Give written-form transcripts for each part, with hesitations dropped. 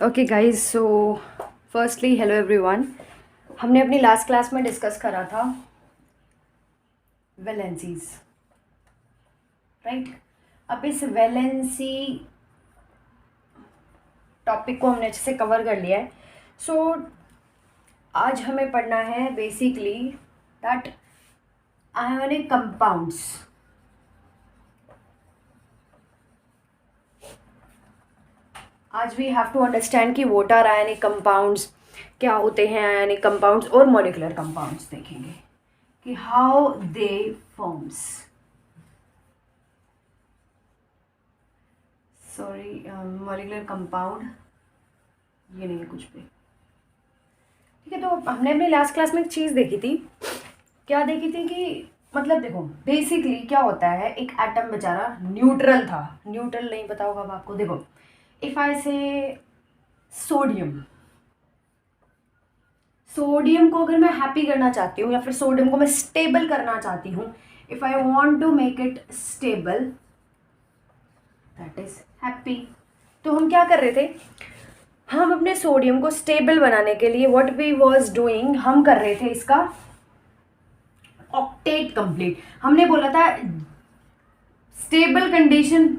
Okay guys, so firstly hello everyone. हमने अपनी last class में डिस्कस करा था वैलेंसीज, राइट। अब इस वैलेंसी टॉपिक को हमने अच्छे से कवर कर लिया है। सो आज हमें पढ़ना है बेसिकली दैट आयोनिक कंपाउंड्स। आज वी हैव टू अंडरस्टैंड कि व्हाट आर आयनिक कंपाउंड्स, क्या होते हैं आयनिक कंपाउंड्स, और मॉलिक्यूलर कंपाउंड्स देखेंगे कि how they forms. Sorry, molecular compound ये नहीं है कुछ भी, ठीक है। तो हमने अपनी लास्ट क्लास में एक चीज़ देखी थी। क्या देखी थी कि मतलब देखो बेसिकली क्या होता है, एक एटम बेचारा न्यूट्रल था। न्यूट्रल नहीं पता होगा अब आपको। देखो इफ आई से सोडियम को अगर मैं हैप्पी करना चाहती हूँ या फिर सोडियम को मैं स्टेबल करना चाहती हूँ, if I want to make it stable that is happy. तो हम क्या कर रहे थे, हम अपने सोडियम को स्टेबल बनाने के लिए व्हाट वी वाज डूइंग, हम कर रहे थे इसका ऑक्टेट कंप्लीट। हमने बोला था स्टेबल कंडीशन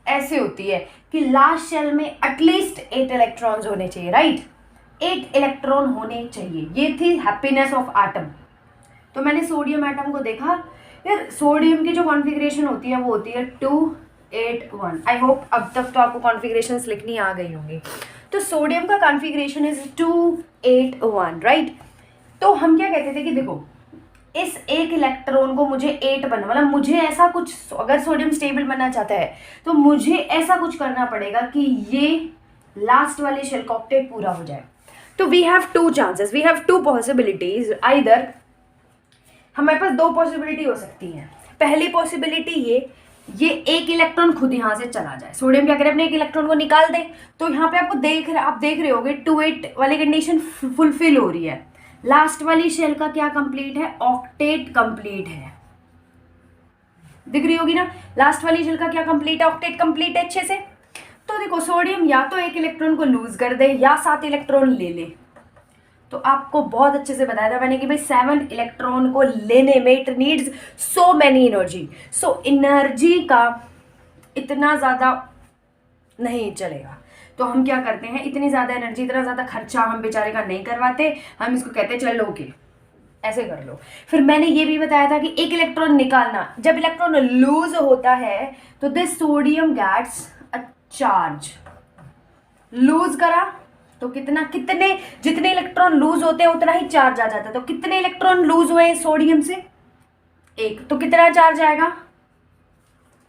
ऐसे होती है कि लास्ट शेल में एटलीस्ट 8 इलेक्ट्रॉन्स होने चाहिए, राइट। 8 इलेक्ट्रॉन होने चाहिए, ये थी हैप्पीनेस ऑफ एटम। तो मैंने सोडियम एटम को देखा, यार सोडियम की जो कॉन्फ़िगरेशन होती है वो होती है 2 8 1। आई होप अब तक तो आपको कॉन्फ़िगरेशंस लिखनी आ गई होंगी। तो सोडियम का कॉन्फ़िगरेशन इज 2 8 1, राइट। तो हम क्या कहते थे कि देखो इस एक इलेक्ट्रॉन को मुझे 8 बनना, मतलब मुझे ऐसा कुछ, अगर सोडियम स्टेबल बनना चाहता है तो मुझे ऐसा कुछ करना पड़ेगा कि ये लास्ट वाले शेल का ऑक्टेट पूरा हो जाए। तो we have 2 chances, we have 2 possibilities. Either हमारे पास 2 पॉसिबिलिटी हो सकती हैं। पहली पॉसिबिलिटी ये एक इलेक्ट्रॉन खुद यहाँ से चला जाए। सोडियम क्या करे, अपने एक इलेक्ट्रॉन को निकाल दे। तो यहाँ पे आपको आप देख रहे होगे 2 8 वाली कंडीशन फुलफिल हो रही है। लास्ट वाली शेल का क्या कंप्लीट है, ऑक्टेट कंप्लीट है। दिख रही होगी ना, लास्ट वाली शेल का क्या कंप्लीट है, ऑक्टेट कंप्लीट है अच्छे से। तो देखो सोडियम या तो एक इलेक्ट्रॉन को लूज कर दे या 7 इलेक्ट्रॉन ले ले। तो आपको बहुत अच्छे से बताया था मैंने कि भाई 7 इलेक्ट्रॉन को लेने में it needs so many energy. So energy का इतना ज़्यादा नहीं चलेगा। तो हम क्या करते हैं, इतनी ज़्यादा एनर्जी, इतना ज़्यादा खर्चा हम बेचारे का नहीं करवाते। हम इसको कहते हैं चलो ओके ऐसे कर लो। फिर मैंने ये भी बताया था कि एक इलेक्ट्रॉन निकालना, जब इलेक्ट्रॉन लूज होता है तो this sodium gets a charge. Loose करा तो कितने जितने इलेक्ट्रॉन लूज होते हैं उतना ही चार्ज आ जाता है। तो कितने इलेक्ट्रॉन लूज हुए सोडियम से, 1। तो कितना चार्ज आएगा,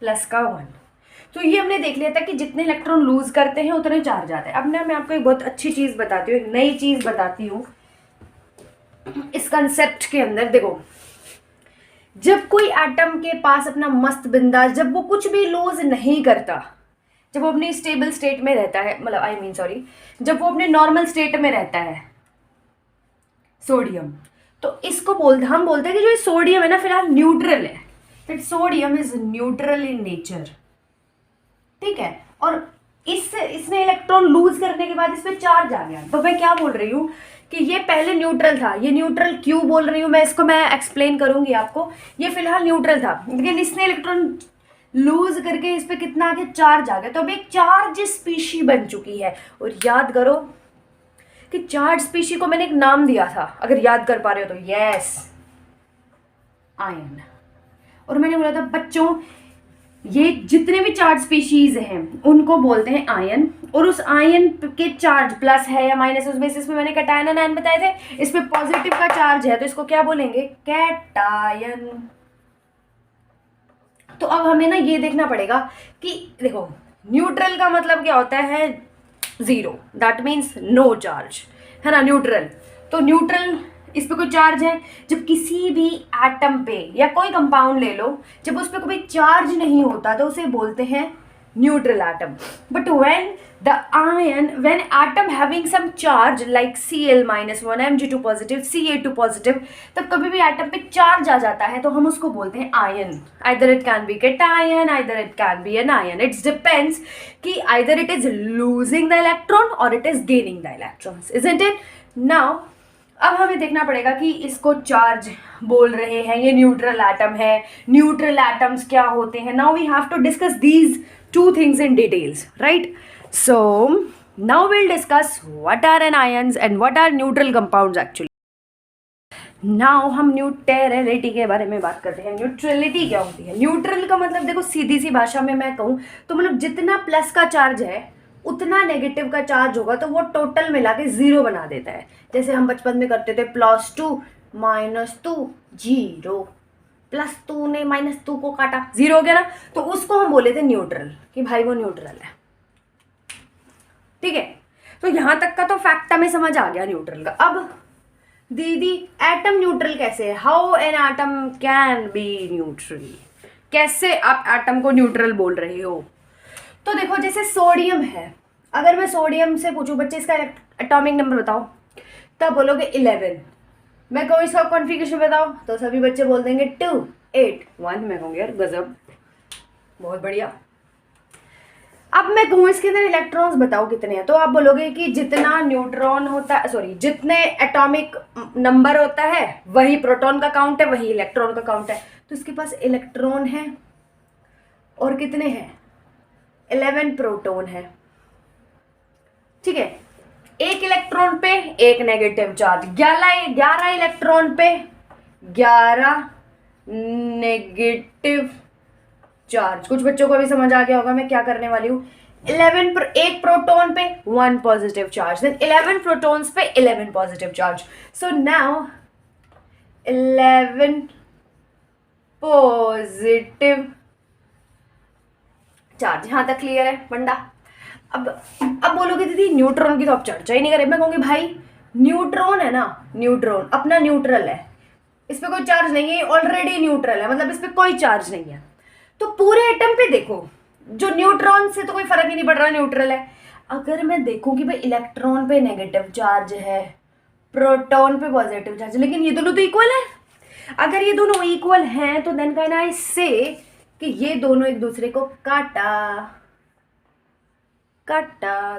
प्लस का 1। तो ये हमने देख लिया था कि जितने इलेक्ट्रॉन लूज करते हैं उतने चार्ज आते हैं। अब मैं आपको एक बहुत अच्छी चीज बताती हूँ, एक नई चीज बताती हूँ इस कंसेप्ट के अंदर। देखो जब कोई एटम के पास अपना मस्त बिंदास, जब वो कुछ भी लूज नहीं करता, जब वो अपनी स्टेबल स्टेट में रहता है, मतलब जब वो अपने नॉर्मल स्टेट में रहता है सोडियम, तो इसको हम बोलते हैं कि जो सोडियम है ना फिलहाल न्यूट्रल है। That sodium is neutral in nature, ठीक है। और इसने इलेक्ट्रॉन लूज करने के बाद इस पे चार्ज आ गया। तो मैं क्या बोल रही हूँ कि ये पहले न्यूट्रल था। ये न्यूट्रल क्यों बोल रही हूँ मैं, इसको मैं एक्सप्लेन करूंगी आपको। ये फिलहाल न्यूट्रल था लेकिन इसने इलेक्ट्रॉन लूज करके इस पे कितना आगे चार्ज आ गया। तो अब एक चार्ज स्पीशी बन चुकी है। और याद करो कि चार्ज स्पीशी को मैंने एक नाम दिया था, अगर याद कर पा रहे हो तो, यस, आयन। और मैंने बोला था बच्चों ये जितने भी चार्ज स्पीशीज हैं उनको बोलते हैं आयन। और उस आयन के चार्ज प्लस है या माइनस, उस बेसिस पे मैंने कैटायन एंड आयन बताए थे। इस पे पॉजिटिव का चार्ज है तो इसको क्या बोलेंगे, कैटायन। तो अब हमें ना ये देखना पड़ेगा कि देखो न्यूट्रल का मतलब क्या होता है, 0, दैट मीन्स नो चार्ज, है ना, न्यूट्रल। तो न्यूट्रल, इस पे कोई चार्ज है। जब किसी भी एटम पे या कोई कंपाउंड ले लो, जब उस पे कोई चार्ज नहीं होता तो उसे बोलते हैं neutral atom. But when atom having some charge like Cl minus 1, Mg2 positive, Ca2 positive, तब कभी भी एटम पे चार्ज आ जाता है तो हम उसको बोलते हैं ion. Either it can be cation, either it can be an ion. It depends कि either it is losing the electron or it is gaining the electrons, isn't it? Now अब हमें देखना पड़ेगा कि इसको चार्ज बोल रहे हैं, ये न्यूट्रल एटम है. न्यूट्रल एटम्स क्या होते हैं? Now we have to discuss these two things in details, right? So now will discuss what are anions and what are neutral compounds actually. Now हम neutrality के बारे में बात करते हैं. न्यूट्रलिटी क्या होती है? न्यूट्रल का मतलब देखो, सीधी सी भाषा में मैं कहूँ तो मतलब जितना प्लस का चार्ज है उतना नेगेटिव का चार्ज होगा तो वो टोटल मिला के जीरो बना देता है. जैसे हम बचपन में करते थे +2 -2 0, +2 ने -2 को काटा, जीरो हो गया ना. तो उसको हम बोले थे न्यूट्रल, कि भाई वो न्यूट्रल है. ठीक है, तो यहां तक का तो फैक्ट हमें समझ आ गया न्यूट्रल का. अब दीदी एटम न्यूट्रल कैसे है? How an atom can be neutral? कैसे आप एटम को न्यूट्रल बोल रहे हो? तो देखो, जैसे सोडियम है, अगर मैं सोडियम से पूछूं बच्चे इसका एटॉमिक नंबर बताओ, तब बोलोगे 11. मैं कहूँ इसका कॉन्फ़िगरेशन बताओ तो सभी बच्चे बोल देंगे 2 8 1. मैं कहूँगी यार गजब, बहुत बढ़िया. अब मैं कहूँ इसके अंदर इलेक्ट्रॉन्स बताओ कितने हैं, तो आप बोलोगे कि जितना न्यूट्रॉन होता है, सॉरी, जितने एटॉमिक नंबर होता है वही प्रोटॉन का काउंट है, वही इलेक्ट्रॉन का काउंट है. तो इसके पास इलेक्ट्रॉन है और कितने हैं? 11 प्रोटॉन है. ठीक है, एक इलेक्ट्रॉन पे एक नेगेटिव चार्ज, 11 इलेक्ट्रॉन पे 11 नेगेटिव चार्ज. कुछ बच्चों को भी समझ आ गया होगा मैं क्या करने वाली हूँ. 11 पर एक प्रोटॉन पे 1 पॉजिटिव चार्ज, देन 11 प्रोटॉन्स पे 11 positive charge. So now 11 positive charge. यहां तक क्लियर है बंडा? अब बोलोगे दीदी न्यूट्रॉन की तो आप चर्चा ही नहीं करें. मैं कहूँगी भाई न्यूट्रॉन है ना, न्यूट्रॉन अपना न्यूट्रल है, इस पर कोई चार्ज नहीं है, ऑलरेडी न्यूट्रल है, मतलब इस पर कोई चार्ज नहीं है. तो पूरे एटम पे देखो, जो न्यूट्रॉन से तो कोई फर्क ही नहीं पड़ रहा, न्यूट्रल है. अगर मैं देखूँ कि भाई इलेक्ट्रॉन पे नेगेटिव चार्ज है, प्रोटॉन पे पॉजिटिव चार्ज, लेकिन ये दोनों तो इक्वल है. अगर ये दोनों इक्वल हैं तो देन कैन आई से कि ये दोनों एक दूसरे को काटा,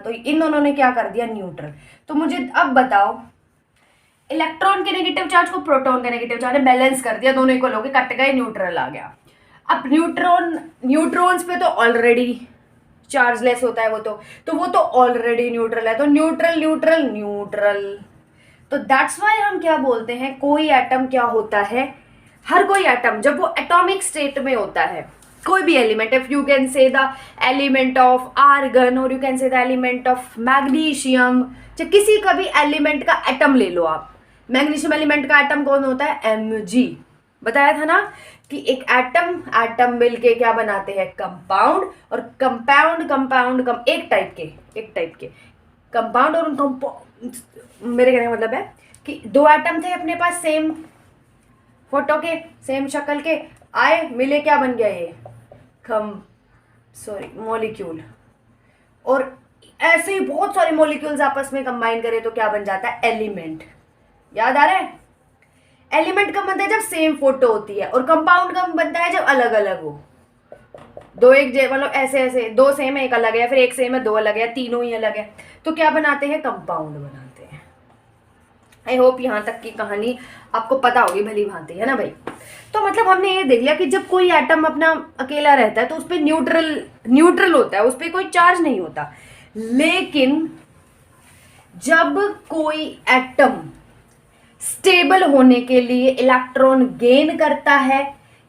तो इन दोनों ने क्या कर दिया? न्यूट्रल. तो मुझे अब बताओ, इलेक्ट्रॉन के नेगेटिव चार्ज को प्रोटॉन के नेगेटिव चार्ज ने बैलेंस कर दिया, दोनों इक्वल हो गए, कट गए, न्यूट्रल आ गया. अब न्यूट्रॉन्स पे तो ऑलरेडी चार्जलेस होता है वो तो ऑलरेडी न्यूट्रल है. तो न्यूट्रल. तो दैट्स वाई हम क्या बोलते हैं, कोई एटम क्या होता है, हर कोई एटम जब वो एटॉमिक स्टेट में होता है, कोई भी element, if you can say the element of argon और you can say the element of magnesium, चाहे किसी का भी एलिमेंट का एटम ले लो आप. मैग्नीशियम एलिमेंट का एटम कौन होता है? Mg. बताया था ना कि एक एटम मिलके क्या बनाते हैं? कंपाउंड. और कंपाउंड एक टाइप के कंपाउंड. और मेरे कहने का मतलब है कि दो एटम थे अपने पास, सेम फोटो के, सेम शक्ल के, आए मिले, क्या बन गया ये? मॉलिक्यूल. और ऐसे ही बहुत सारे मॉलिक्यूल्स आपस में कंबाइन करें तो क्या बन जाता है? एलिमेंट. याद आ रहा है? एलिमेंट कब बनता है? जब सेम फोटो होती है. और कंपाउंड कब बनता है? जब अलग अलग हो. दो एक मतलब ऐसे दो सेम है एक अलग है, फिर एक सेम है दो अलग है, तीनों ही अलग है, तो क्या बनाते हैं? कंपाउंड बनाते हैं. आई होप यहाँ तक की कहानी आपको पता होगी भली भांति, है ना भाई? तो मतलब हमने ये देख लिया कि जब कोई एटम अपना अकेला रहता है तो उस पर न्यूट्रल होता है, उस पर कोई चार्ज नहीं होता. लेकिन जब कोई एटम स्टेबल होने के लिए इलेक्ट्रॉन गेन करता है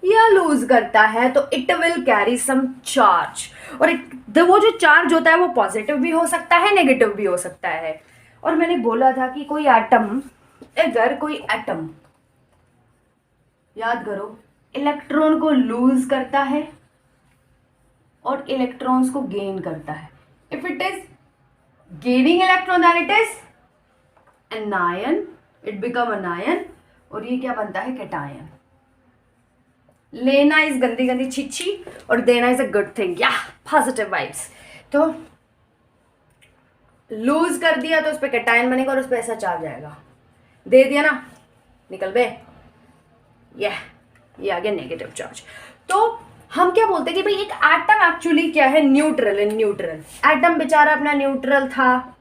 या लूज करता है तो it will carry some charge. और वो जो चार्ज होता है वो पॉजिटिव भी हो सकता है, नेगेटिव भी हो सकता है. और मैंने बोला था कि अगर कोई एटम, याद करो, इलेक्ट्रॉन को लूज करता है और इलेक्ट्रॉन्स को गेन करता है, if it is gaining electron then it is anion, it become anion. और ये क्या बनता है? कैटायन. लेना इज गंदी गंदी छिछी और देना इज अ गुड थिंग, या पॉजिटिव वाइब्स। तो लूज कर दिया तो उस पर कैटायन बनेगा और उस पर ऐसा चार्ज आएगा, दे दिया ना, निकल बे, ये आ गया नेगेटिव चार्ज। तो हम क्या बोलते हैं कि भाई एक एटम एक्चुअली क्या है, न्यूट्रल है। न्यूट्रल एटम बेचारा अपना न्यूट्रल था,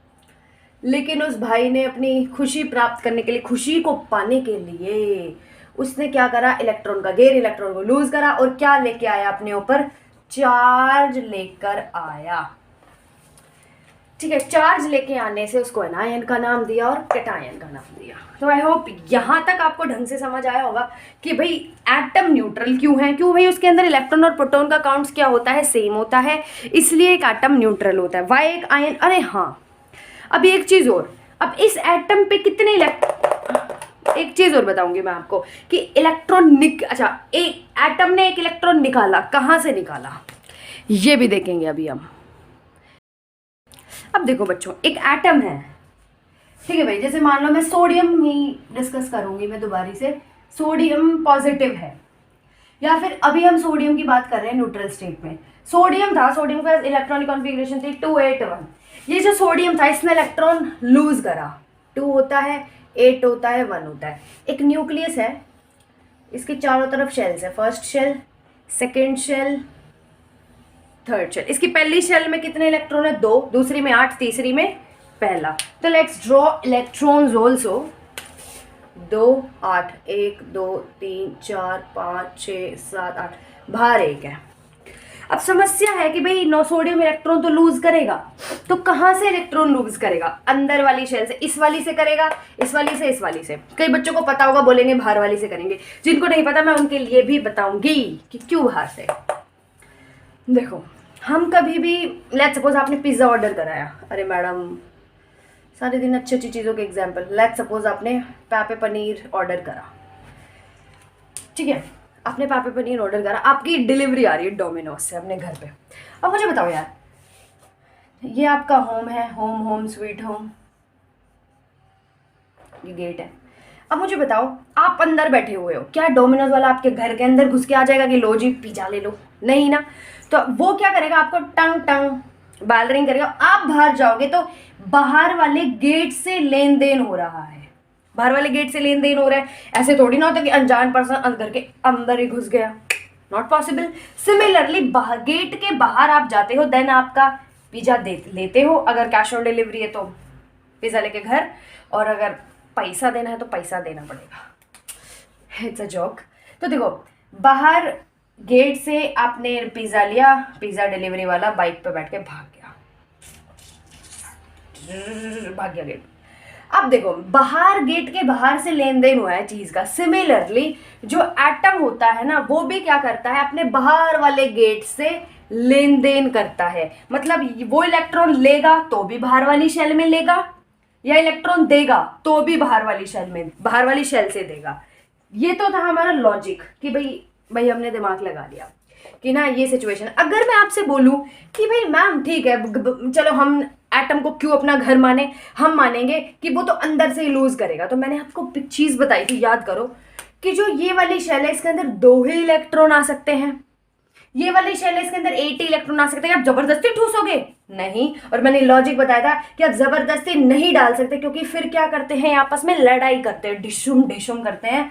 लेकिन उस भाई ने अपनी खुशी प्राप्त करने के लिए, खुशी को पाने के लिए उसने क्या करा, इलेक्ट्रॉन का गैर इलेक्ट्रॉन को लूज करा और क्या लेके आया अपने ऊपर, चार्ज लेकर आया। ठीक है, चार्ज लेके आने से उसको एनायन का नाम दिया और कैटायन का नाम दिया। तो आई होप यहाँ तक आपको ढंग से समझ आया होगा कि भाई एटम न्यूट्रल क्यों है, क्यों भाई उसके अंदर इलेक्ट्रॉन और प्रोटॉन का काउंट्स क्या होता है, सेम होता है, इसलिए एक एटम न्यूट्रल होता है। वाई एक आयन, अरे हाँ अब एक चीज और, अब इस एटम पे कितने एक चीज और बताऊंगी मैं आपको कि अच्छा एक एटम ने एक इलेक्ट्रॉन निकाला, कहाँ से निकाला ये भी देखेंगे अभी हम। अब देखो बच्चों, एक एटम है, ठीक है भाई, जैसे मान लो मैं सोडियम ही डिस्कस करूंगी मैं दोबारा से, सोडियम पॉजिटिव है, या फिर अभी हम सोडियम की बात कर रहे हैं न्यूट्रल स्टेट में। सोडियम था, सोडियम का इलेक्ट्रॉनिक कॉन्फ़िगरेशन थी 281। ये जो सोडियम था इसने इलेक्ट्रॉन लूज करा, 2 होता है, 8 होता है, 1 होता है। एक न्यूक्लियस है, इसके चारों तरफ शेल्स है, first shell, second shell, third shell. इसकी पहली शेल में कितने इलेक्ट्रॉन है, 2, दूसरी में 8, तीसरी में पहला। तो लेट्स ड्रॉ इलेक्ट्रॉन्स ऑल्सो। 2, 8, 1, 2, 3, 4, 5, 6, 7, 8, बाहर 1 है। अब समस्या है कि भाई नो सोडियम इलेक्ट्रॉन तो लूज करेगा, तो कहाँ से इलेक्ट्रॉन लूज करेगा, अंदर वाली शेल से, इस वाली से करेगा, इस वाली से, इस वाली से। कई बच्चों को पता होगा, बोलेंगे बाहर वाली से करेंगे, जिनको नहीं पता मैं उनके लिए भी बताऊंगी कि क्यों बाहर से। देखो हम कभी भी, लेट्स सपोज आपने पिज्ज़ा ऑर्डर कराया, अरे मैडम सारे दिन अच्छी अच्छी चीज़ों के एग्जाम्पल, लेट्स सपोज आपने पापे पनीर ऑर्डर करा, ठीक है, आपने पापे पनीर ऑर्डर करा, आपकी डिलीवरी आ रही है डोमिनोज से अपने घर पे। अब मुझे बताओ यार, ये आपका होम है, होम स्वीट होम, ये गेट है। अब मुझे बताओ आप अंदर बैठे हुए हो, क्या डोमिनोज वाला आपके घर के अंदर घुस के आ जाएगा कि लो जी पिज्जा ले लो, नहीं ना। तो वो क्या करेगा, आपको टंग टंग बैलरिंग करेगा, आप बाहर जाओगे तो बाहर वाले गेट से लेन देन हो रहा है, बाहर वाले गेट से लेन देन हो रहा है। ऐसे थोड़ी ना होता कि अनजान पर्सन घर के अंदर ही घुस गया, नॉट पॉसिबल। सिमिलरली गेट के बाहर आप जाते हो, देन आपका पिज्जा लेते हो, अगर कैश ऑन डिलीवरी है तो पिज्जा लेके घर, और अगर पैसा देना है तो पैसा देना पड़ेगा, इट्स अ जोक। तो देखो बाहर गेट से आपने पिज्जा लिया, पिज्जा डिलीवरी वाला बाइक पे बैठ के भाग गया गेट। अब देखो बाहर गेट के बाहर से लेन देन हुआ है चीज का। सिमिलरली जो एटम होता है ना, वो भी क्या करता है, अपने बाहर वाले गेट से लेन देन करता है। मतलब वो इलेक्ट्रॉन लेगा तो भी बाहर वाली शेल में लेगा, या इलेक्ट्रॉन देगा तो भी बाहर वाली शेल से देगा। ये तो था हमारा लॉजिक कि भाई हमने दिमाग लगा लिया कि ना ये सिचुएशन। अगर मैं आपसे बोलूं कि भाई मैम ठीक है, चलो हम एटम को क्यों अपना घर माने, हम मानेंगे कि वो तो अंदर से ही लूज करेगा। तो मैंने आपको चीज बताई थी, याद करो, कि जो ये वाली शेल है इसके अंदर 2 ही इलेक्ट्रॉन आ सकते हैं, ये वाली शेल है इसके अंदर 8 इलेक्ट्रॉन आ सकते हैं। आप जबरदस्ती ठूसोगे नहीं, और मैंने लॉजिक बताया था कि आप जबरदस्ती नहीं डाल सकते, क्योंकि फिर क्या करते हैं, आपस में लड़ाई करते हैं, डिशुम करते हैं।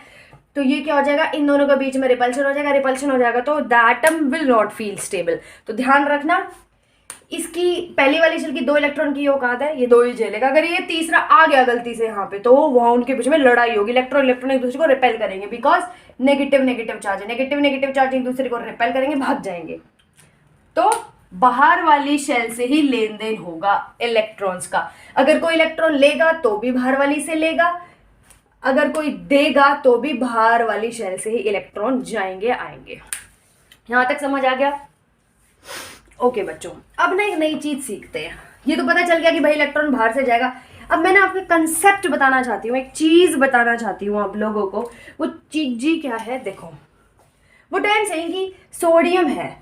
तो ये क्या हो जाएगा, इन दोनों के बीच में रिपल्शन हो जाएगा, तो the atom will not feel stable. तो ध्यान रखना, इसकी पहली वाली शेल की 2 इलेक्ट्रॉन की औकात है, ये 2 ही झेलेगा। अगर ये तीसरा आ गया गलती से यहाँ पे, तो वहां उनके बीच में लड़ाई होगी, इलेक्ट्रॉन एक दूसरे को रिपेल करेंगे, बिकॉज नेगेटिव चार्ज है, नेगेटिव चार्ज एक दूसरे को रिपेल करेंगे, भाग जाएंगे। तो बाहर वाली शेल से ही लेन देन होगा इलेक्ट्रॉन्स का। अगर कोई इलेक्ट्रॉन लेगा तो भी बाहर वाली से लेगा, अगर कोई देगा तो भी बाहर वाली शेल से ही इलेक्ट्रॉन जाएंगे आएंगे। यहां तक समझ आ गया? ओके बच्चों, अब ना एक नई चीज सीखते हैं। ये तो पता चल गया कि भाई इलेक्ट्रॉन बाहर से जाएगा। अब मैं ना आपको कंसेप्ट बताना चाहती हूँ, एक चीज बताना चाहती हूँ आप लोगों को। वो चीज जी क्या है, देखो वो टाइम सही कि सोडियम है,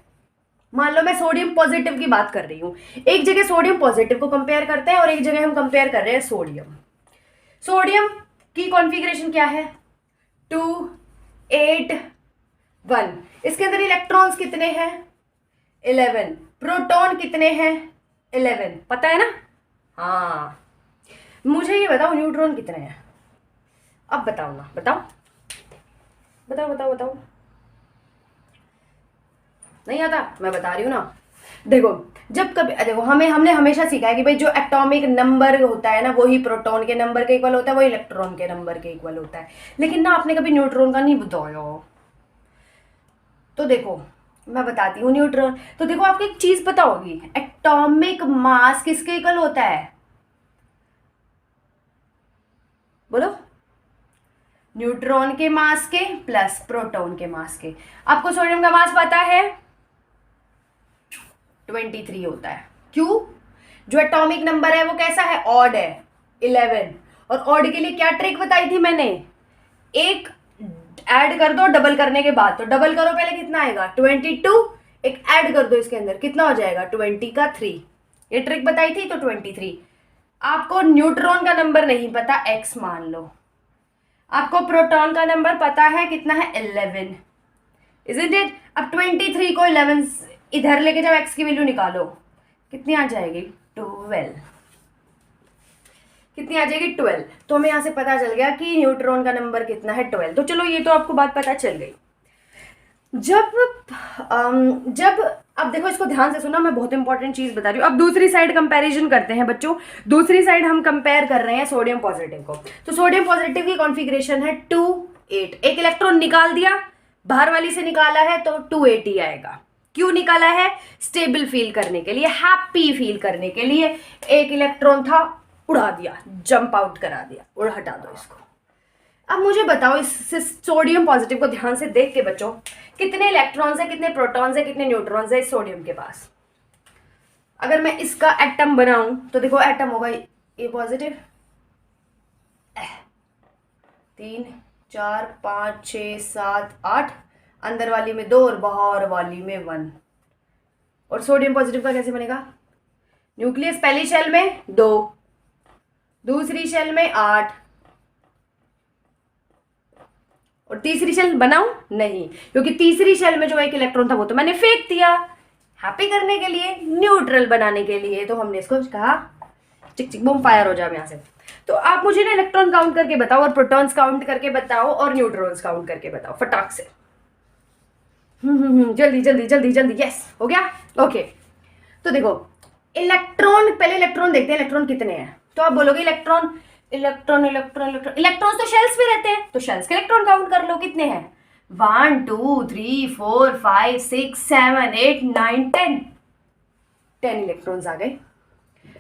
मान लो मैं सोडियम पॉजिटिव की बात कर रही हूँ। एक जगह सोडियम पॉजिटिव को कंपेयर करते हैं और एक जगह हम कंपेयर कर रहे हैं सोडियम की कॉन्फ़िगरेशन क्या है, 2, 8, 1। इसके अंदर इलेक्ट्रॉन्स कितने हैं? 11। प्रोटॉन कितने हैं? 11। पता है ना? हाँ, मुझे ये बताओ न्यूट्रॉन कितने हैं? अब बताओ ना, बताओ बताओ बताओ बताओ। नहीं आता? मैं बता रही हूँ ना। देखो, जब कभी देखो हमने हमेशा सीखा है कि भाई जो एटॉमिक नंबर होता है ना, वही प्रोटॉन के नंबर के इक्वल होता है, वही इलेक्ट्रॉन के नंबर के इक्वल होता है। लेकिन ना आपने कभी न्यूट्रॉन का नहीं बताया। तो देखो मैं बताती हूँ न्यूट्रॉन। तो देखो आपको एक चीज पता होगी, एटॉमिक मास किसके इक्वल होता है? बोलो। न्यूट्रॉन के मास के प्लस प्रोटॉन के मास के। आपको सोडियम का मास पता है? 23 होता है। क्यों? जो एटॉमिक नंबर है वो कैसा है? ऑड है, 11। और ऑड के लिए क्या ट्रिक बताई थी मैंने? एक ऐड कर दो डबल करने के बाद। तो डबल करो पहले, कितना आएगा? 22। एक ऐड कर दो इसके अंदर, कितना हो जाएगा? 20 का 3। ये ट्रिक बताई थी, तो 23। आपको न्यूट्रॉन का नंबर नहीं पता, x मान लो। आपको प्रोटॉन का नंबर पता है, कितना है? 11। Isn't it? अब 23 को 11 इधर लेके जाओ, x की वैल्यू निकालो, कितनी आ जाएगी? 12। कितनी आ जाएगी? 12। तो हमें यहां से पता चल गया कि न्यूट्रॉन का नंबर कितना है? 12। तो चलो ये तो आपको बात पता चल गई। जब अब देखो, इसको ध्यान से सुना, मैं बहुत इंपॉर्टेंट चीज बता रही हूँ। अब दूसरी साइड कंपैरिजन करते हैं बच्चों। दूसरी साइड हम कंपेयर कर रहे हैं सोडियम पॉजिटिव को। तो सोडियम पॉजिटिव की कॉन्फ़िगरेशन है 2 8। एक इलेक्ट्रॉन निकाल दिया, बाहर वाली से निकाला है तो 2 8 ही आएगा। क्यों निकाला है? स्टेबल फील करने के लिए, हैप्पी फील करने के लिए। एक इलेक्ट्रॉन था, उड़ा दिया, जंप आउट करा दिया, उड़ हटा दो इसको। अब मुझे बताओ इस सोडियम पॉजिटिव को ध्यान से देख के बच्चों, कितने इलेक्ट्रॉन्स है, कितने प्रोटॉन्स है, कितने न्यूट्रॉन्स है इस सोडियम के पास? अगर मैं इसका एटम बनाऊं तो देखो, एटम होगा ए पॉजिटिव, 3 4 5 6 7 8, अंदर वाली में 2 और बाहर वाली में 1। और सोडियम पॉजिटिव का कैसे बनेगा? न्यूक्लियस पहली शेल में 2, दूसरी शेल में 8, और तीसरी शेल बनाऊं? नहीं, क्योंकि तीसरी शेल में जो एक इलेक्ट्रॉन था वो तो मैंने फेंक दिया हैप्पी करने के लिए, न्यूट्रल बनाने के लिए। तो हमने इसको कहा चिक चिक बूम, फायर हो जाए यहाँ से। तो आप मुझे ना इलेक्ट्रॉन काउंट करके बताओ, और प्रोटॉन्स काउंट करके बताओ, और न्यूट्रॉन्स काउंट करके बताओ फटाक से। जल्दी जल्दी जल्दी जल्दी। यस, हो गया? ओके। तो देखो, इलेक्ट्रॉन, पहले इलेक्ट्रॉन देखते हैं, इलेक्ट्रॉन कितने हैं। तो आप बोलोगे electron electron electron electron, electrons तो शेल्स में रहते हैं, तो शेल्स के इलेक्ट्रॉन काउंट कर लो, कितने हैं? 1 2 3 4 5 6 7 8 9 10। 10 इलेक्ट्रॉन्स आ गए।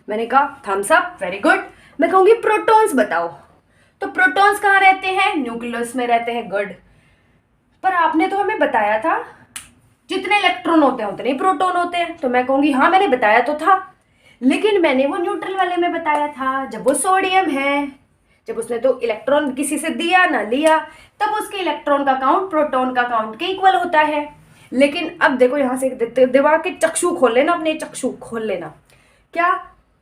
मैंने कहा थम्स अप, वेरी गुड। मैं कहूंगी प्रोटॉन्स बताओ। तो प्रोटॉन्स कहाँ रहते हैं? न्यूक्लियस में रहते हैं, गुड। पर आपने तो हमें बताया था जितने इलेक्ट्रॉन होते हैं उतने ही प्रोटॉन होते हैं। तो मैं कहूंगी हाँ, मैंने बताया तो था, लेकिन मैंने वो न्यूट्रल वाले में बताया था, जब वो सोडियम है, जब उसने तो इलेक्ट्रॉन किसी से दिया ना लिया, तब उसके इलेक्ट्रॉन का काउंट प्रोटॉन का काउंट के इक्वल होता है। लेकिन अब देखो, यहां से दिमाग के चक्षु खोल लेना, अपने चक्षु खोल लेना। क्या?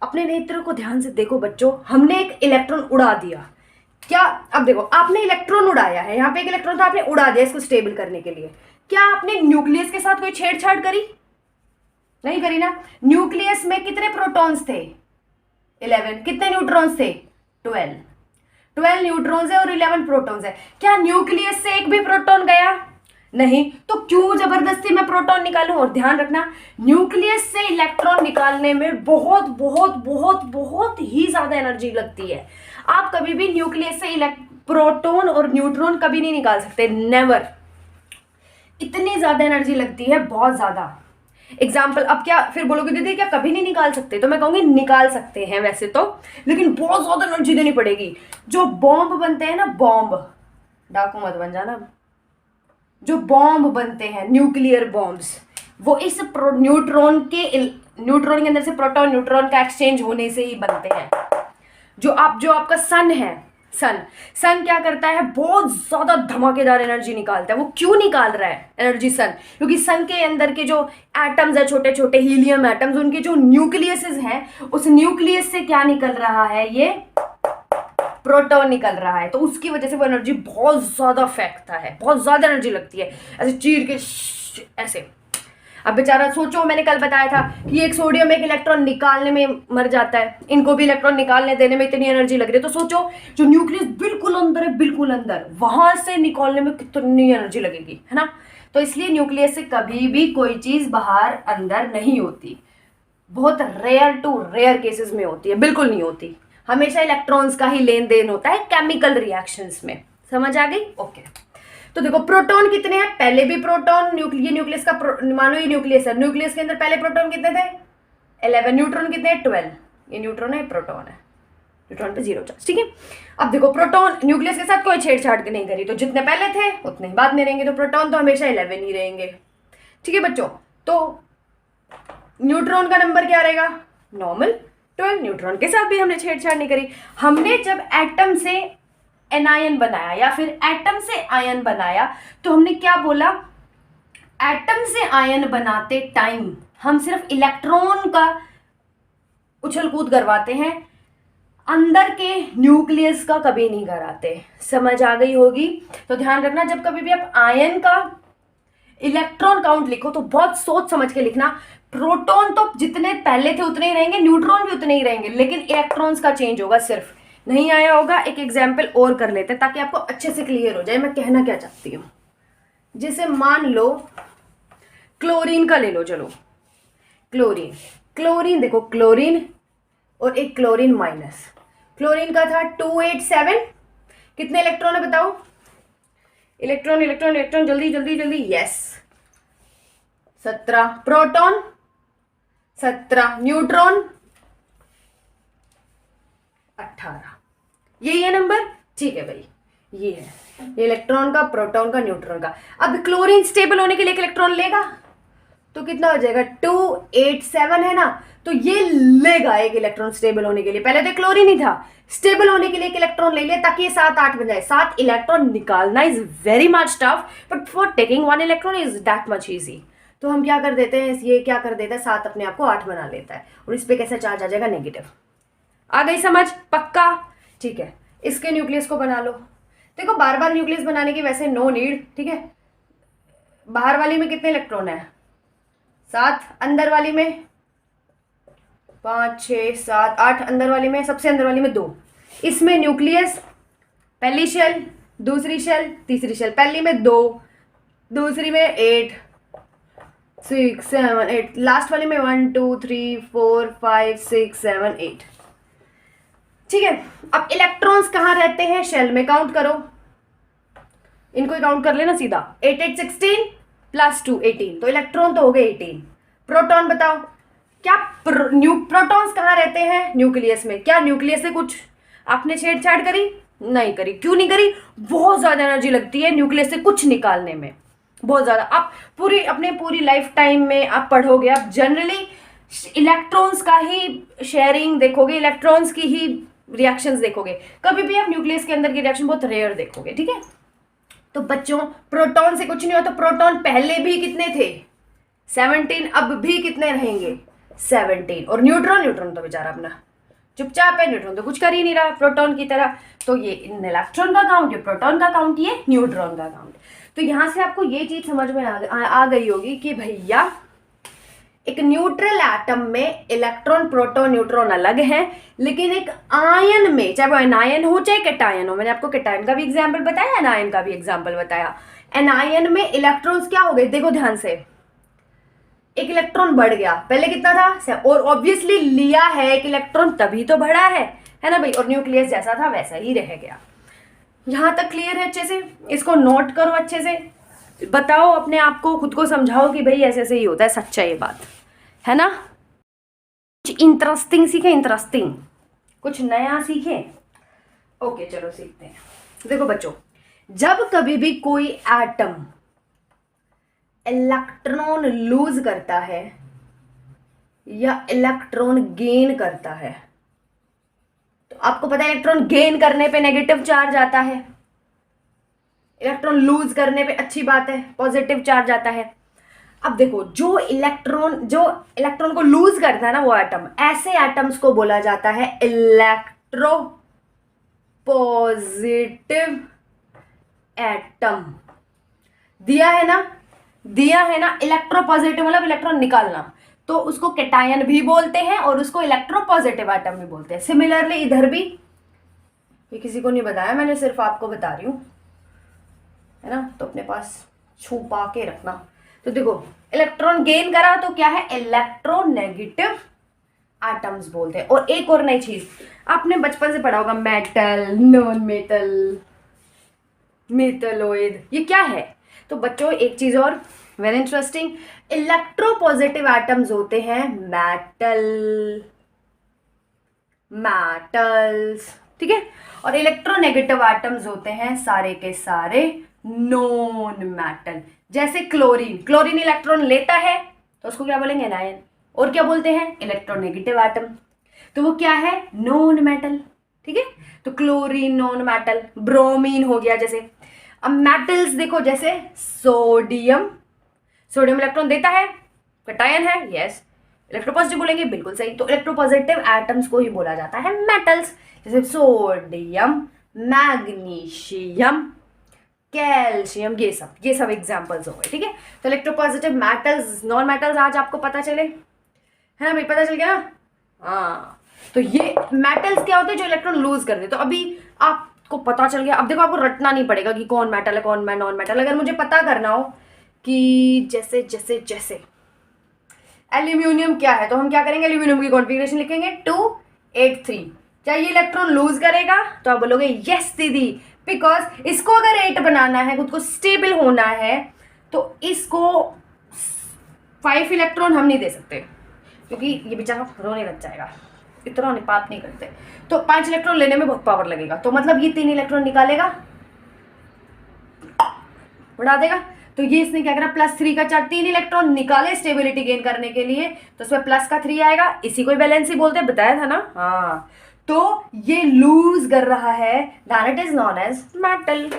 अपने नेत्र को ध्यान से देखो बच्चों, हमने एक इलेक्ट्रॉन उड़ा दिया। क्या? अब देखो, आपने इलेक्ट्रॉन उड़ाया है, यहाँ पे एक इलेक्ट्रॉन था, आपने उड़ा दिया इसको स्टेबल करने के लिए। क्या आपने न्यूक्लियस के साथ कोई छेड़छाड़ करी? नहीं करी ना। न्यूक्लियस में कितने प्रोटॉन्स थे? 11। कितने न्यूट्रॉन्स थे? 12। 12 न्यूट्रॉन्स है और 11 प्रोटॉन्स है। क्या न्यूक्लियस से एक भी प्रोटॉन गया? नहीं। तो क्यों जबरदस्ती मैं प्रोटॉन निकालूं? और ध्यान रखना, न्यूक्लियस से इलेक्ट्रॉन निकालने में बहुत बहुत बहुत बहुत ही ज्यादा एनर्जी लगती है। आप कभी भी न्यूक्लियस से प्रोटॉन और न्यूट्रॉन कभी नहीं निकाल सकते, नेवर। इतनी ज्यादा एनर्जी लगती है, बहुत ज्यादा। एग्जाम्पल, अब क्या फिर बोलोगे दीदी क्या कभी नहीं निकाल सकते? तो मैं कहूंगी निकाल सकते हैं वैसे तो, लेकिन बहुत ज्यादा एनर्जी देनी पड़ेगी। जो बॉम्ब बनते हैं ना, बॉम्ब, डाकू मत बन जाना, जो बॉम्ब बनते हैं, न्यूक्लियर बॉम्ब्स, वो इस न्यूट्रॉन के अंदर से प्रोटॉन न्यूट्रॉन का एक्सचेंज होने से ही बनते हैं। जो आपका सन है, सन क्या करता है? बहुत ज्यादा धमाकेदार एनर्जी निकालता है। वो क्यों निकाल रहा है एनर्जी सन? क्योंकि सन के अंदर के जो एटम्स है, छोटे छोटे हीलियम एटम्स, उनके जो न्यूक्लियस हैं, उस न्यूक्लियस से क्या निकल रहा है? ये प्रोटॉन निकल रहा है, तो उसकी वजह से वो एनर्जी बहुत ज़्यादा फेंकता है, बहुत ज़्यादा एनर्जी लगती है, ऐसे चीर के ऐसे। अब बेचारा सोचो, मैंने कल बताया था कि एक सोडियम एक इलेक्ट्रॉन निकालने में मर जाता है, इनको भी इलेक्ट्रॉन निकालने देने में इतनी एनर्जी लग रही है, तो सोचो जो न्यूक्लियस बिल्कुल अंदर है, बिल्कुल अंदर, वहां से निकालने में कितनी एनर्जी लगेगी, है ना। तो इसलिए न्यूक्लियस से कभी भी कोई चीज बाहर अंदर नहीं होती, बहुत रेयर टू रेयर केसेस में होती है, बिल्कुल नहीं होती। हमेशा इलेक्ट्रॉन्स का ही लेन देन होता है केमिकल रिएक्शंस में। समझ आ गई? ओके। तो देखो प्रोटॉन कितने हैं, पहले भी प्रोटॉन, ये न्यूक्लियस का मानो ये न्यूक्लियस है, न्यूक्लियस के अंदर पहले प्रोटॉन कितने थे 11, न्यूट्रॉन कितने हैं 12, ये न्यूट्रॉन है, प्रोटॉन है, न्यूट्रॉन पे 0 चार्ज, ठीक है। अब देखो प्रोटॉन न्यूक्लियस के साथ कोई छेड़छाड़ नहीं करी, तो जितने पहले थे उतने ही बाद में रहेंगे, तो प्रोटॉन तो हमेशा 11 ही रहेंगे, ठीक है बच्चों। तो न्यूट्रॉन का नंबर क्या रहेगा, नॉर्मल 12, न्यूट्रॉन के साथ भी हमने छेड़छाड़ नहीं करी। हमने जब एटम से एनायन बनाया या फिर एटम से आयन बनाया, तो हमने क्या बोला, एटम से आयन बनाते टाइम हम सिर्फ इलेक्ट्रॉन का उछल कूद करवाते हैं, अंदर के न्यूक्लियस का कभी नहीं कराते। समझ आ गई होगी? तो ध्यान रखना, जब कभी भी आप आयन का इलेक्ट्रॉन काउंट लिखो तो बहुत सोच समझ के लिखना। प्रोटॉन तो जितने पहले थे उतने ही रहेंगे, न्यूट्रॉन भी उतने ही रहेंगे, लेकिन इलेक्ट्रॉन्स का चेंज होगा। सिर्फ नहीं आया होगा, एक एग्जाम्पल और कर लेते हैं ताकि आपको अच्छे से क्लियर हो जाए मैं कहना क्या चाहती हूँ। जैसे मान लो क्लोरीन का ले लो, चलो क्लोरीन देखो, क्लोरीन और एक क्लोरीन माइनस, क्लोरीन का था 287, कितने इलेक्ट्रॉन है बताओ, इलेक्ट्रॉन जल्दी जल्दी जल्दी, यस 17, प्रोटॉन 17, न्यूट्रॉन 18, यही है नंबर, ठीक है भाई, ये है ये इलेक्ट्रॉन का, प्रोटॉन का, न्यूट्रॉन का। अब क्लोरीन स्टेबल होने के लिए एक इलेक्ट्रॉन लेगा, तो कितना हो जाएगा 287 है ना, तो ये लेगा एक इलेक्ट्रॉन स्टेबल होने के लिए। पहले तो क्लोरीन ही था, स्टेबल होने के लिए एक इलेक्ट्रॉन ले लिया ताकि ये 7-8 बन जाए। 7 इलेक्ट्रॉन निकालना is very much tough, but for taking 1 electron is that much easy. तो हम क्या कर देते हैं, ये क्या कर देता है, 7 अपने आप को 8 बना लेता है, और इस पे कैसे चार्ज आ जाएगा, नेगेटिव। आ गई समझ? पक्का? ठीक है, इसके न्यूक्लियस को बना लो। देखो बार बार न्यूक्लियस बनाने की वैसे नो नीड, ठीक है। बाहर वाली में कितने इलेक्ट्रॉन है, 7, अंदर वाली में 5, 6, 7, 8, अंदर वाली में, सबसे अंदर वाली में 2। इसमें न्यूक्लियस, पहली शेल, दूसरी शेल, तीसरी शेल, पहली में 2, दूसरी में 8, 6, 7, 8, लास्ट वाली में 1, 2, 3, 4, 5, 6, 7, 8, ठीक है। अब इलेक्ट्रॉन्स कहाँ रहते हैं, शेल में, काउंट करो, इनको काउंट कर लेना सीधा, 8, 8, 16 प्लस 2 18, तो इलेक्ट्रॉन तो हो गए 18। प्रोटॉन बताओ, क्या प्रोटॉन्स कहाँ रहते हैं, न्यूक्लियस में। क्या न्यूक्लियस से कुछ आपने छेड़छाड़ करी, नहीं करी। क्यों नहीं करी, बहुत ज्यादा एनर्जी लगती है न्यूक्लियस से कुछ निकालने में, बहुत ज्यादा। आप पूरी लाइफ टाइम में आप पढ़ोगे, आप जनरली इलेक्ट्रॉन्स का ही शेयरिंग देखोगे, इलेक्ट्रॉन्स की ही रिएक्शंस देखोगे, कभी भी आप न्यूक्लियस के अंदर की रिएक्शन बहुत रेयर देखोगे, ठीक है। तो बच्चों प्रोटॉन से कुछ नहीं होता, प्रोटॉन पहले भी कितने थे 17, अब भी कितने रहेंगे 17, और न्यूट्रॉन तो बेचारा अपना चुपचाप है, न्यूट्रॉन तो कुछ कर ही नहीं रहा प्रोटॉन की तरह। तो ये इलेक्ट्रॉन का काउंट, ये प्रोटॉन का काउंट, ये न्यूट्रॉन का काउंट। तो यहां से आपको ये चीज समझ में आ गई होगी कि भैया एक न्यूट्रल एटम में इलेक्ट्रॉन, प्रोटॉन, न्यूट्रॉन अलग है, लेकिन एक आयन में, चाहे वो एनायन हो चाहे कैटायन हो, मैंने आपको कैटायन का भी एग्जाम्पल बताया, एनायन का भी एग्जाम्पल बताया। एनायन में इलेक्ट्रॉन्स क्या हो गए, देखो ध्यान से, एक इलेक्ट्रॉन बढ़ गया, पहले कितना था, और ऑब्वियसली लिया है एक इलेक्ट्रॉन तभी तो बढ़ा है ना भाई, और न्यूक्लियस जैसा था वैसा ही रह गया। यहां तक क्लियर है? अच्छे से इसको नोट करो, अच्छे से बताओ अपने आप को, खुद को समझाओ कि भाई ऐसे ऐसे ही होता है, सच्चा ये बात है ना। कुछ इंटरेस्टिंग सीखे, इंटरेस्टिंग कुछ नया सीखे। ओके चलो सीखते हैं। देखो बच्चों, जब कभी भी कोई एटम इलेक्ट्रॉन लूज करता है या इलेक्ट्रॉन गेन करता है, तो आपको पता है इलेक्ट्रॉन गेन करने पे नेगेटिव चार्ज आता है, इलेक्ट्रॉन लूज करने पे अच्छी बात है पॉजिटिव चार्ज आता है। अब देखो जो इलेक्ट्रॉन को लूज करता है ना वो एटम, ऐसे एटम्स को बोला जाता है इलेक्ट्रोफोर, पॉजिटिव एटम दिया है ना, इलेक्ट्रोपॉजिटिव मतलब इलेक्ट्रॉन निकालना, तो उसको कैटायन भी बोलते हैं और उसको इलेक्ट्रोपॉजिटिव एटम भी बोलते हैं। सिमिलरली इधर भी, ये किसी को नहीं बताया मैंने, सिर्फ आपको बता रही हूँ, है ना, तो अपने पास छुपा के रखना। तो देखो इलेक्ट्रॉन गेन करा तो क्या है, इलेक्ट्रोनेगेटिव एटम्स बोलते हैं। और एक और नई चीज आपने बचपन से पढ़ा होगा, मेटल, नॉन मेटल, मेटलॉइड, ये क्या है? तो बच्चों एक चीज और वेरी इंटरेस्टिंग, इलेक्ट्रोपॉजिटिव एटम्स होते हैं मेटल्स, ठीक है, और इलेक्ट्रोनेगेटिव एटम्स होते हैं सारे के सारे नॉन मेटल। जैसे क्लोरीन इलेक्ट्रॉन लेता है तो उसको क्या बोलेंगे, एनायन, और क्या बोलते हैं, इलेक्ट्रोनेगेटिव एटम, तो वो क्या है, नॉन मेटल, ठीक है। तो क्लोरीन नॉन मेटल, ब्रोमीन हो गया जैसे। अब मेटल्स देखो, जैसे सोडियम इलेक्ट्रॉन देता है, कैटायन है, यस, इलेक्ट्रोपॉजिटिव बोलेंगे, बिल्कुल सही। तो इलेक्ट्रोपॉजिटिव एटम्स को ही बोला जाता है मेटल्स, जैसे सोडियम, मैग्नीशियम, कैल्शियम, ये सब एग्जांपल्स हो गए, ठीक है। तो इलेक्ट्रोपॉजिटिव मेटल्स, नॉन मेटल्स आज आपको पता चले, है ना भाई, पता चल गया ना? हाँ, तो ये मेटल्स क्या होते हैं, जो इलेक्ट्रॉन लूज कर दे। तो अभी आपको पता चल गया। अब देखो आपको रटना नहीं पड़ेगा कि कौन मेटल है कौन नॉन मेटल। अगर मुझे पता करना हो कि जैसे एल्यूमिनियम क्या है, तो हम क्या करेंगे, एल्यूमिनियम की कॉन्फ़िगरेशन लिखेंगे 283। क्या ये इलेक्ट्रॉन लूज करेगा? तो आप बोलोगे यस दीदी, बिकॉज इसको अगर 8 बनाना है, खुद को स्टेबल होना है, तो इसको 5 इलेक्ट्रॉन हम नहीं दे सकते, क्योंकि ये बेचारा रोने लग जाएगा, इतना निपात नहीं करते। तो 5 इलेक्ट्रॉन लेने में बहुत पावर लगेगा, तो मतलब ये 3 इलेक्ट्रॉन निकालेगा, उड़ा देगा। तो ये इसने क्या करा, +3 का चार्ज, 3 इलेक्ट्रॉन निकाले स्टेबिलिटी गेन करने के लिए, तो उसमें प्लस का 3 आएगा, इसी को वैलेंसी बोलते हैं, बताया था ना। हाँ, तो ये लूज कर रहा है, that is non as metal.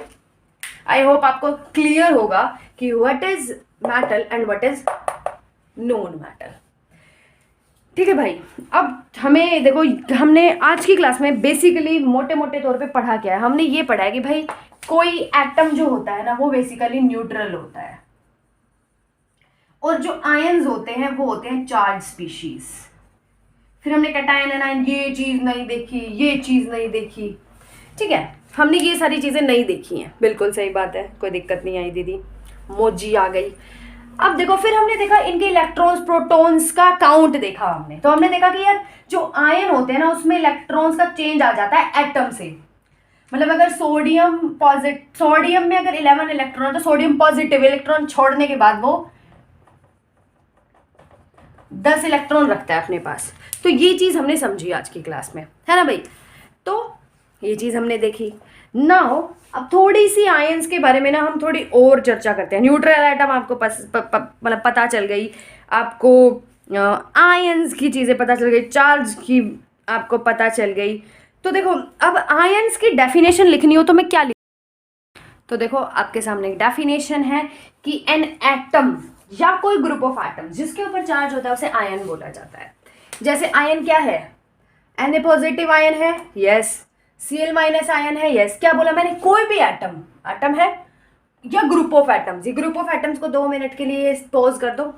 I hope आपको क्लियर होगा कि what is metal and what is non metal, ठीक है भाई। अब हमें देखो, हमने आज की क्लास में बेसिकली मोटे मोटे तौर पे पढ़ा क्या है, हमने ये पढ़ा है कि भाई कोई एटम जो होता है ना, वो बेसिकली न्यूट्रल होता है, और जो आयंस होते हैं वो होते हैं चार्ज स्पीशीज। फिर हमने कैटायन एनायन, ये चीज नहीं देखी, ये चीज नहीं देखी, ठीक है, हमने ये सारी चीजें नहीं देखी हैं, बिल्कुल सही बात है, कोई दिक्कत नहीं आई दीदी, मोजी आ गई। अब देखो, फिर हमने देखा इनके इलेक्ट्रॉन्स प्रोटॉन्स का काउंट देखा हमने, तो हमने देखा कि यार जो आयन होते हैं ना, उसमें इलेक्ट्रॉन्स का चेंज आ जाता है एटम से। मतलब अगर सोडियम में अगर 11 इलेक्ट्रॉन है, तो सोडियम पॉजिटिव इलेक्ट्रॉन छोड़ने के बाद वो 10 इलेक्ट्रॉन रखता है अपने पास। तो ये चीज हमने समझी आज की क्लास में, है ना भाई। तो ये चीज हमने देखी। नाउ अब थोड़ी सी आयंस के बारे में ना हम थोड़ी और चर्चा करते हैं। न्यूट्रल एटम आपको मतलब पता चल गई, आपको आयंस की चीजें पता चल गई, चार्ज की आपको पता चल गई। तो देखो, अब आयंस की डेफिनेशन लिखनी हो तो मैं क्या लिख, तो देखो आपके सामने एक डेफिनेशन है कि एन एटम या कोई ग्रुप ऑफ एटम जिसके ऊपर चार्ज होता है उसे आयन बोला जाता है। जैसे आयन क्या है, Na पॉजिटिव आयन है, यस, Cl माइनस आयन है, यस। क्या बोला मैंने, कोई भी एटम है या ग्रुप ऑफ एटम्स। ये ग्रुप ऑफ एटम्स को 2 मिनट के लिए पॉज कर दो,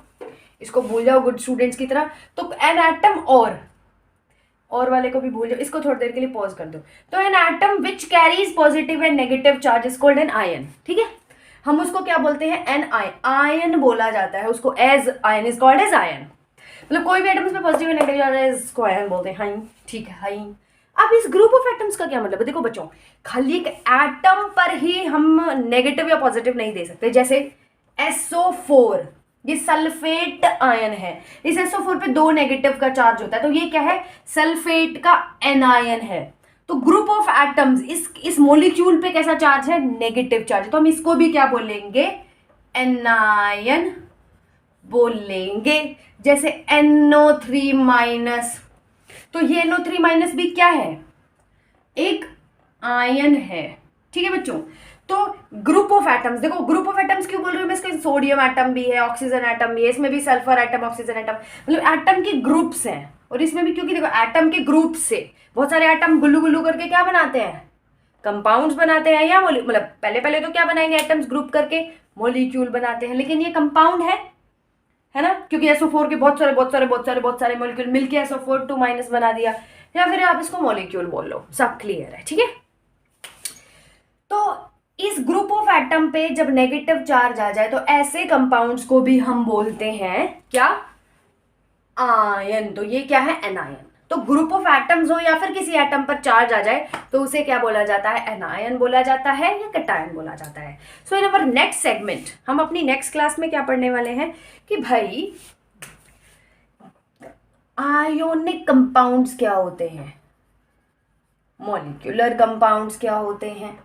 इसको भूल जाओ गुड स्टूडेंट्स की तरह। तो एन एटम और वाले को भी भूल जाओ, इसको थोड़ी देर के लिए पॉज कर दो। तो an atom which carries positive and negative charge is called an ion, ठीक है। हम उसको क्या बोलते हैं, एन आयन बोला जाता है उसको, as ion is called as ion. मतलब कोई भी एटम्स में पॉजिटिव एंड नेगेटिव चार्ज है, इसको आयन बोलते हैं, हाई, ठीक है, हाई। अब इस ग्रुप ऑफ एटम्स का क्या मतलब है, देखो बच्चों, खाली एक एटम पर ही हम नेगेटिव या पॉजिटिव नहीं दे सकते। जैसे SO4, ये सल्फेट आयन है, इस SO4 पे 2 नेगेटिव का चार्ज होता है, तो ये क्या है, सल्फेट का एनायन है। तो ग्रुप ऑफ एटम्स, इस मॉलिक्यूल पे कैसा चार्ज है, नेगेटिव चार्ज, तो हम इसको भी क्या बोलेंगे, एनायन बोलेंगे। जैसे NO3 माइनस, तो ये NO3 माइनस भी क्या है, एक आयन है, ठीक है बच्चों। तो ग्रुप ऑफ एटम्स, देखो ग्रुप ऑफ एटम्स क्यों बोल रही हूँ मैं, इसके सोडियम एटम भी है, ऑक्सीजन एटम भी है, इसमें भी सल्फर एटम, ऑक्सीजन एटम, मतलब एटम के ग्रुप्स हैं। और इसमें भी क्योंकि देखो एटम के ग्रुप से बहुत सारे एटम गुल्लू गुल्लू करके क्या बनाते हैं, कंपाउंड्स बनाते हैं या मतलब पहले पहले तो क्या बनाएंगे, एटम्स ग्रुप करके मॉलिक्यूल बनाते हैं, लेकिन ये कंपाउंड है ना, क्योंकि SO4 के बहुत सारे मॉलिक्यूल मिलके SO4 2- बना दिया, या फिर आप इसको मॉलिक्यूल बोल लो, सब क्लियर है, ठीक है। तो इस ग्रुप ऑफ एटम पे जब नेगेटिव चार्ज आ जाए तो ऐसे कंपाउंड्स को भी हम बोलते हैं क्या, आयन। तो ये क्या है, एनायन। तो ग्रुप ऑफ एटम्स हो या फिर किसी एटम पर चार्ज आ जाए तो उसे क्या बोला जाता है, एनायन बोला जाता है या कैटायन बोला जाता है। सो इन अवर नेक्स्ट सेगमेंट हम अपनी नेक्स्ट क्लास में क्या पढ़ने वाले हैं कि भाई आयोनिक कंपाउंड्स क्या होते हैं, मॉलिक्यूलर कंपाउंड्स क्या होते हैं,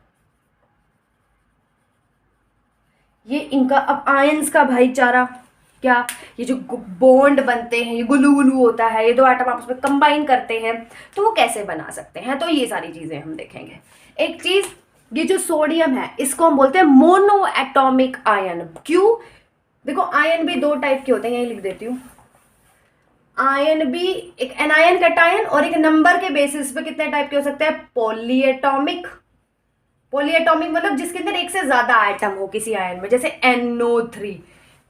ये इनका अब आयंस का भाईचारा क्या, ये जो बॉन्ड बनते हैं, ये गुलू होता है, ये दो एटम आपस में कंबाइन करते हैं तो वो कैसे बना सकते हैं, तो ये सारी चीजें हम देखेंगे। एक चीज, ये जो सोडियम है इसको हम बोलते हैं मोनो एटॉमिक आयन। क्यों, देखो आयन भी दो टाइप के होते हैं, यही लिख देती हूँ। आयन भी एक एनायन कैटायन और एक नंबर के बेसिस पे कितने टाइप के हो सकते हैं, पॉलीएटॉमिक। पॉलीएटॉमिक मतलब जिसके अंदर एक से ज्यादा एटम हो किसी आयन में, जैसे NO3,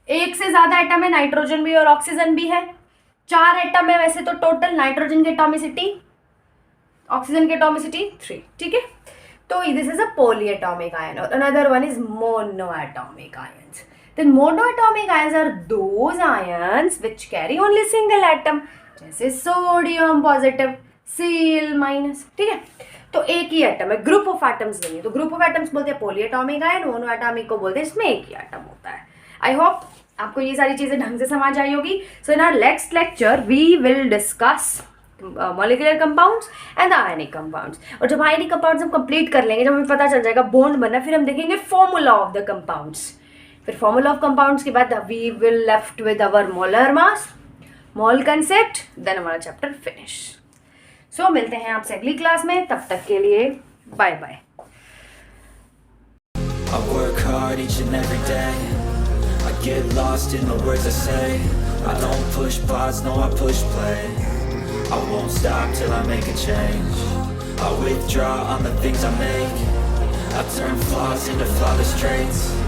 एक से ज्यादा एटम है, नाइट्रोजन भी और ऑक्सीजन भी है, 4 एटम है वैसे तो टोटल, नाइट्रोजन की एटॉमिसिटी, ऑक्सीजन की एटॉमिसिटी 3, ठीक है। तो this is a polyatomic ion और another one is monoatomic ions. Then monoatomic ions are those ions which carry only single atom, जैसे सोडियम पॉजिटिव, Cl-, ठीक है। तो एक ही एटम है, ग्रुप ऑफ एटम्स नहीं है, तो ग्रुप ऑफ एटम्स बोलते हैं पॉलीएटॉमिक आयन, मोनोएटॉमिक को बोलते हैं इसमें एक ही एटम होता है। आई होप आपको ये सारी चीजें ढंग से समझ आई होगी। So in our next lecture we will discuss molecular compounds and the ionic compounds. और जब आयनिक कंपाउंड्स हम कंप्लीट कर लेंगे, जब हमें पता चल जाएगा बॉन्ड बना, फिर हम देखेंगे फॉर्मूला ऑफ द कंपाउंड्स। फिर फॉर्मूला ऑफ कंपाउंड्स के बाद we will left with our molar mass, mole concept, then हमारा चैप्टर फिनिश। सो मिलते हैं आपसे अगली क्लास में, तब तक के लिए bye bye. I work hard each and every day. I get lost in the words I say. I don't push pause, no I push play. I won't stop till I make a change. I withdraw on the things I make. I turn flaws into flawless traits.